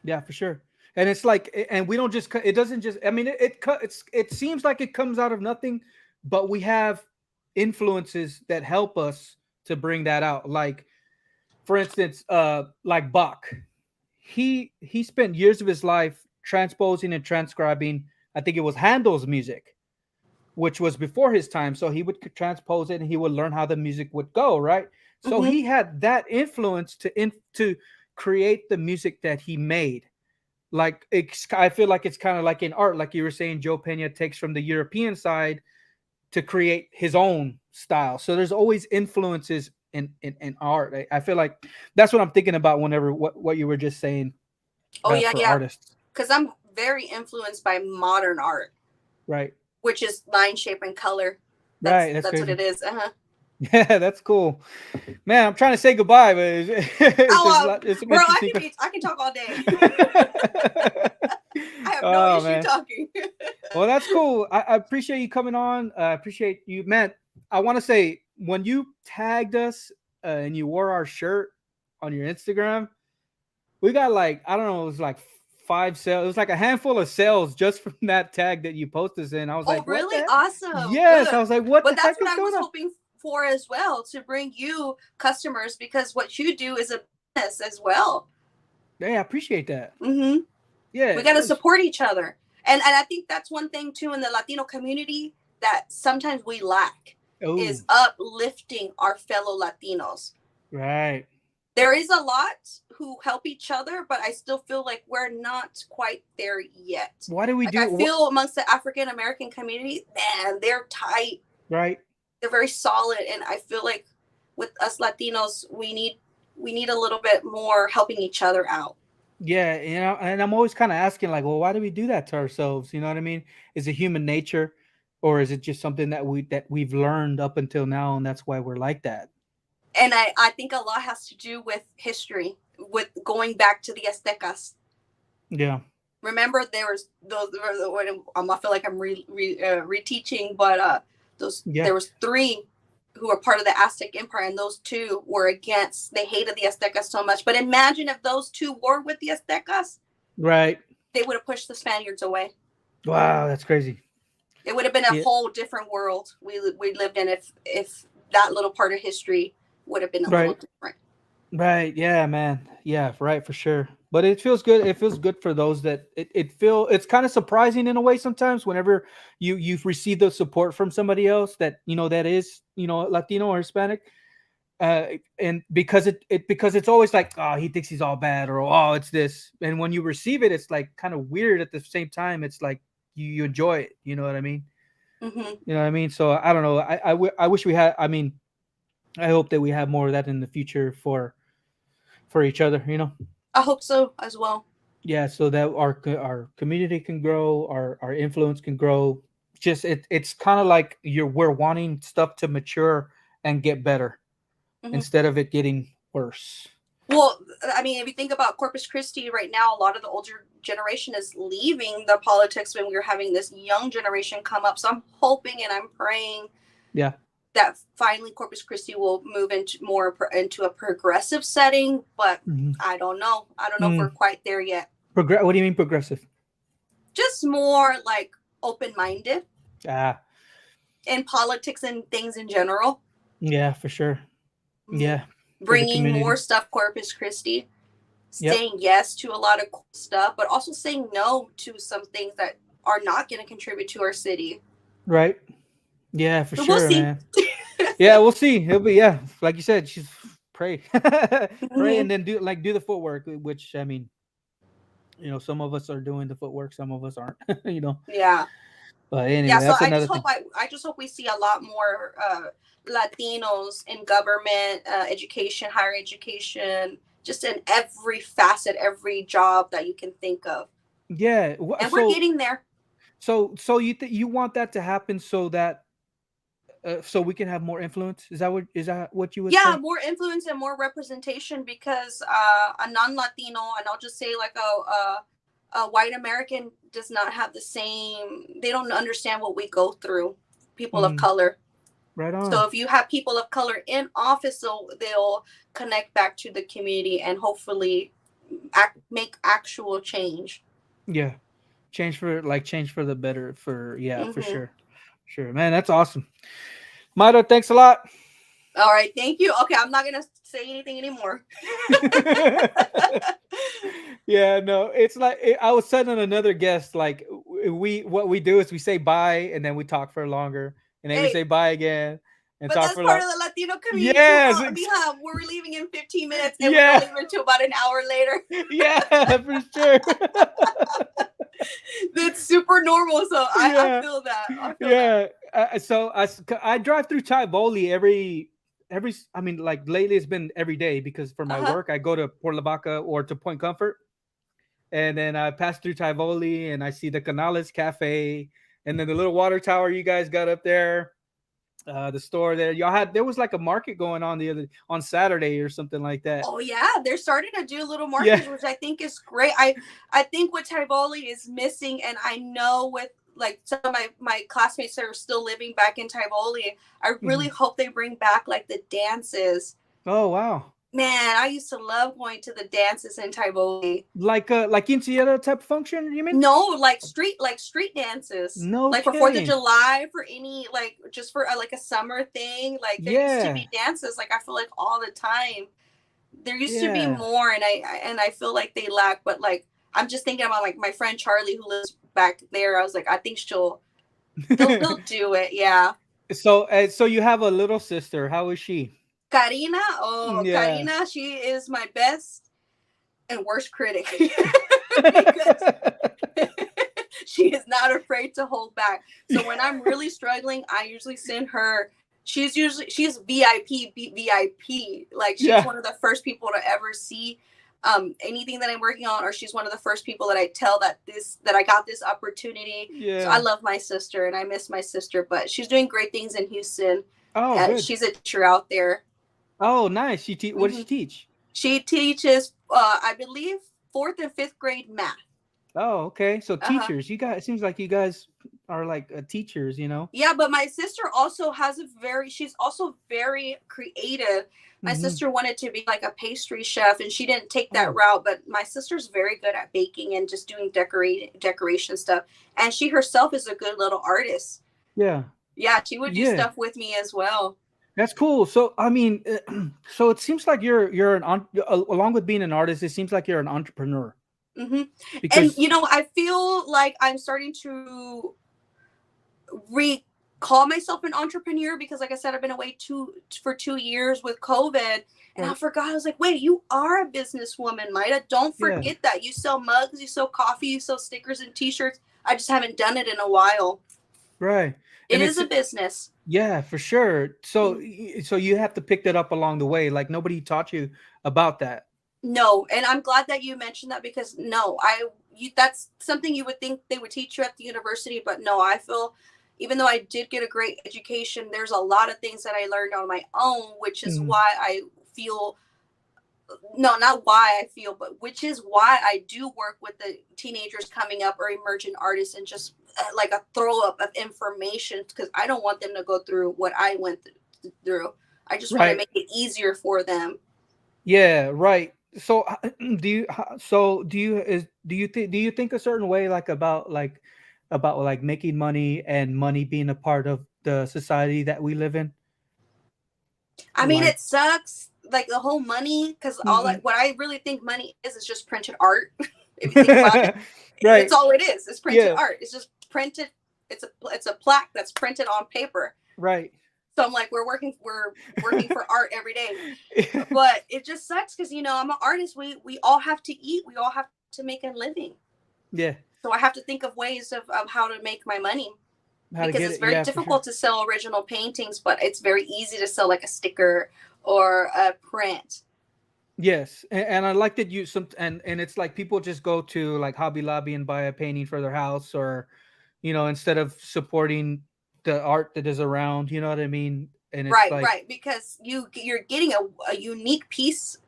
Yeah, for sure. And it's like, and we don't just, it doesn't just, I mean, it seems like it comes out of nothing, but we have influences that help us to bring that out. Like, for instance, like Bach, he spent years of his life transposing and transcribing, I think it was Handel's music, which was before his time. So he would transpose it and he would learn how the music would go, right? So Hmm. he had that influence to create the music that he made. Like I feel like it's kind of like in art, like you were saying, Joe Pena takes from the European side to create his own style. So there's always influences in art. I feel like that's what I'm thinking about whenever what you were just saying Oh yeah, for yeah. artists, Because I'm very influenced by modern art, right? which is line, shape, and color. Right. That's That's what crazy. it is. Uh-huh. Yeah, that's cool, man. I'm trying to say goodbye, but Oh, it's some bro, interesting. I can talk all day. I have no Oh issue man. talking. Well, that's cool. I appreciate you coming on. I appreciate you, man. I want to say when you tagged us and you wore our shirt on your Instagram, we got like I don't know, it was like 5 sales. It was like a handful of sales just from that tag that you posted us in. I was Oh, like, what the really? heck? Awesome. Yes, I Good. was like, what the But heck that's what is I going was on? hoping for as well, to bring you customers, because what you do is a business as well. Yeah, I appreciate that. Hmm. Yeah, We got to it's support each other. And I think that's one thing too in the Latino community that sometimes we lack, oh is uplifting our fellow Latinos. right. There is a lot who help each other, but I still feel like we're not quite there yet. Why do we Like I do what? feel amongst the African American community, man, they're tight. Right. They're very solid, and I feel like with us Latinos, we need a little bit more helping each other out. Yeah, and I'm always kind of asking, like, well, why do we do that to ourselves? You know what I mean? Is it human nature, or is it just something that we've learned up until now, and that's why we're like that? And I think a lot has to do with history, with going back to the Aztecas. Yeah, Remember, there was those. I feel like I'm reteaching, but those yeah, there was three who were part of the Aztec Empire, and those two were against. They hated the Aztecas so much. But imagine if those two warred with the Aztecas, right. they would have pushed the Spaniards away. Wow, that's crazy. It would have been a Yeah, whole different world we lived in if that little part of history would have been a little right, different. right. Yeah, man. Yeah, right, for sure. But it feels good. It feels good for those that it's kind of surprising in a way sometimes whenever you've received the support from somebody else that that is Latino or Hispanic, and because it's always like, oh, he thinks he's all bad, or oh, it's this, and when you receive it, it's like kind of weird at the same time. It's like you enjoy it, you know what I mean? Hmm. You know what I mean? So I don't know. I wish we had. I mean, I hope that we have more of that in the future for each other. I hope so as well. Yeah, so that our community can grow, our influence can grow, just it's kind of like we're wanting stuff to mature and get better Mhm. instead of it getting worse. Well, I mean, if you think about Corpus Christi right now, a lot of the older generation is leaving the politics when we're having this young generation come up. So I'm hoping and I'm praying Yeah. that finally Corpus Christi will move into more into a progressive setting. But Mm-hmm. I don't know. I don't know if we're quite there yet. What do you mean progressive? Just more like open-minded Ah, in politics and things in general. yeah, for sure. Mhm. Yeah, for the Bringing more community. stuff Corpus Christi, Yep. saying yes to a lot of cool stuff, but also saying no to some things that are not going to contribute to our city. Right. Yeah, for So we'll sure, see. man. Yeah, we'll see. It'll be, yeah, like you said, she's pray, pray, and Mhm. then do the footwork. Which I mean, some of us are doing the footwork, some of us aren't. you know. Yeah. But Yeah, anyway, so that's another thing. I just hope we see a lot more Latinos in government, education, higher education, just in every facet, every job that you can think of. Yeah. And we're So getting there. you want that to happen so that so we can have more influence? Is that what you would Yeah, say? more influence and more representation because a non-Latino, and I'll just say like a white American does not have the same. They don't understand what we go through. People of Mm, color. right So on. if you have people of color in office, they'll connect back to the community and hopefully make actual change. Yeah. Change for the better. Yeah, for Hmm. sure. Sure, man. That's awesome. Mito, thanks a lot. All right, thank you. Okay, I'm not gonna say anything anymore. Yeah, no, it's like I was telling another guest, like what we do is we say bye and then we talk for longer, and then we Hey, say bye again and but talk that's for part long. of the Latino community too, Yes, huh? Mija, we're leaving in 15 minutes and we don't yeah, leave until about an hour later. yeah, for sure. That's super normal. So I Yeah, feel that. I feel that. yeah. So I drive through Tivoli every. I mean, like lately it's been every day because for my Uh-huh. work I go to Port Lavaca or to Point Comfort, and then I pass through Tivoli and I see the Canales Cafe, and then the little water tower you guys got up there. The store there, there was like a market going on on Saturday or something like that. Oh yeah, they're starting to do little Yeah. markets, which I think is great. I think what Tivoli is missing, and I know with like some of my classmates that are still living back in Tivoli, I really Mhm. hope they bring back like the dances. Oh wow. Man, I used to love going to the dances in Tivoli. Like quinceañera type function, you mean? No, like street dances. No Like for 4th of kidding. July, for any like just for like a summer thing. Like there used to Yeah. be dances like I feel like all the time. There used to be Yeah. more, and I feel like they lack, but like I'm just thinking about like my friend Charlie who lives back there. I was like, I think they'll do it. Yeah. So you have a little sister. How is she? Karina, oh Yeah. Karina, she is my best and worst critic. Because she is not afraid to hold back. So when I'm really struggling, I usually send her. She's VIP. Like she's Yeah. one of the first people to ever see anything that I'm working on, or she's one of the first people that I tell that I got this opportunity. So I Yeah. love my sister and I miss my sister, but she's doing great things in Houston. Oh, good. She's a teacher out there. Oh, nice. What does Hmm. she teach? She teaches, I believe, 4th and 5th grade math. Oh, okay. So Uh huh. teachers, you guys. It seems like you guys are like teachers. Yeah, but my sister also has she's also very creative. My Mm-hmm. sister wanted to be like a pastry chef and she didn't take that Oh, route, but my sister's very good at baking and just doing decoration stuff. And she herself is a good little artist. yeah. Yeah, she would do Yeah. stuff with me as well. That's cool. So I mean, so it seems like you're along with being an artist. It seems like you're an entrepreneur Hmm. And because I feel like I'm starting to recall myself an entrepreneur because like I said, I've been away for 2 years with COVID, and I right. forgot. I was like, wait, you are a businesswoman, Maida. Don't Yeah. forget that. You sell mugs, you sell coffee, you sell stickers and t-shirts. I just haven't done it in a while. Right. It And is it's a business. yeah, for sure. So Mhm. so you have to pick that up along the way. Like nobody taught you about that. No, and I'm glad that you mentioned that because no, that's something you would think they would teach you at the university, but no, I feel even though I did get a great education, there's a lot of things that I learned on my own, which is Mhm. why I feel, no, not why I feel, but which is why I do work with the teenagers coming up or emerging artists, and just like a throw up of information, because I don't want them to go through what I went through. I just want to Right. make it easier for them. Yeah, right. So do you think a certain way like about like making money and money being a part of the society that we live in? I mean, Like it sucks, like the whole money, because all Mhm. what I really think money is just printed art. If you think about it, it's Right. all it is. It's printed Yeah, art. It's just printed. It's a plaque that's printed on paper. right. So I'm like, we're working for art every day, but it just sucks because I'm an artist. We all have to eat. We all have to make a living. Yeah, So I have to think of ways of how to make my money, how to because get it's it. very Yeah, for sure. difficult to sell original paintings, but it's very easy to sell like a sticker or a print. Yes, and I like that you some and it's like people just go to like Hobby Lobby and buy a painting for their house, or instead of supporting the art that is around, you know what I mean? And it's Right, like right. Because you're getting a unique piece.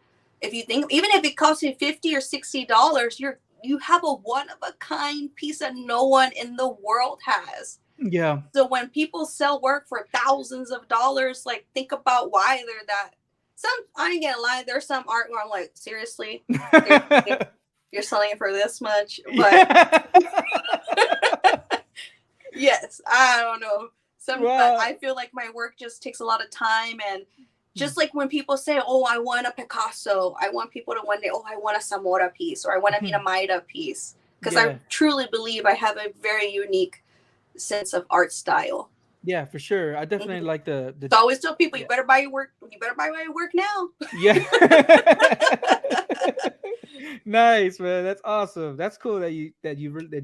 If you think, even if it costs you $50 or $60, you have a one of a kind piece that no one in the world has. yeah. So when people sell work for thousands of dollars, like, think about why they're that. Some, I ain't gonna lie, there's some art where I'm like, seriously, seriously, you're selling it for this much. But Yeah. yes, I don't know. But Wow. I feel like my work just takes a lot of time. And just like when people say, oh, I want a Picasso, I want people to one day, oh, I want a Zamora piece, or I want to meet a Mayra piece. Because I Yeah. truly believe I have a very unique sense of art style. Yeah, for sure. I definitely Mhm. like the So I always tell people, you yeah. better buy your work. You better buy my work now. Yeah. Nice, man. That's awesome. That's cool that you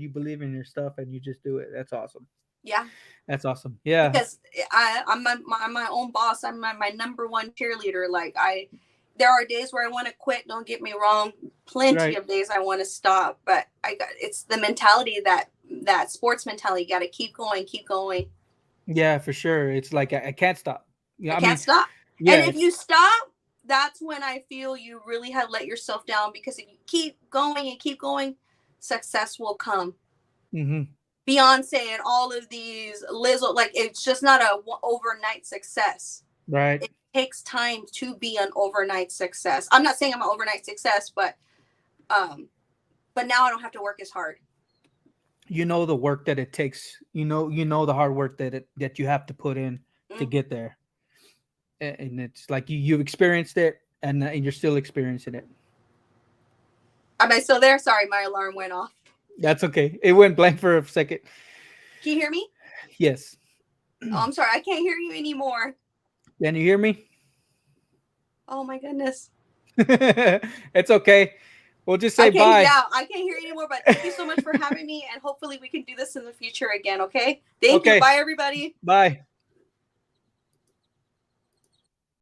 believe in your stuff and you just do it. That's awesome. Yeah, That's awesome. Yeah. because I'm my own boss. I'm my number one cheerleader. Like, there are days where I want to quit. Don't get me wrong. Plenty Right. of days I want to stop. But it's the mentality, that sports mentality. You got to keep going, keep going. Yeah, for sure. It's like I can't stop. I Yeah, I can't mean, stop. And yeah, if it's you stop, that's when I feel you really have let yourself down. Because if you keep going and keep going, success will come. mhm, Beyonce and all of these Lizzo, like, it's just not a overnight success. right. It takes time to be an overnight success. I'm not saying I'm an overnight success, um, but now I don't have to work as hard. You know the work that it takes. You know the hard work that you have to put in to Mm. get there. And it's like you experienced it and you're still experiencing it. Am I still there? Sorry, my alarm went off. That's okay. It went blank for a second. Can you hear me? Yes. Oh, I'm sorry, I can't hear you anymore. Can you hear me? Oh my goodness. It's okay. We'll just I say can't, bye. yeah, I can't hear you anymore, but thank you so much for having me, and hopefully we can do this in the future again, okay? Thank you. Okay. Bye, everybody. Bye.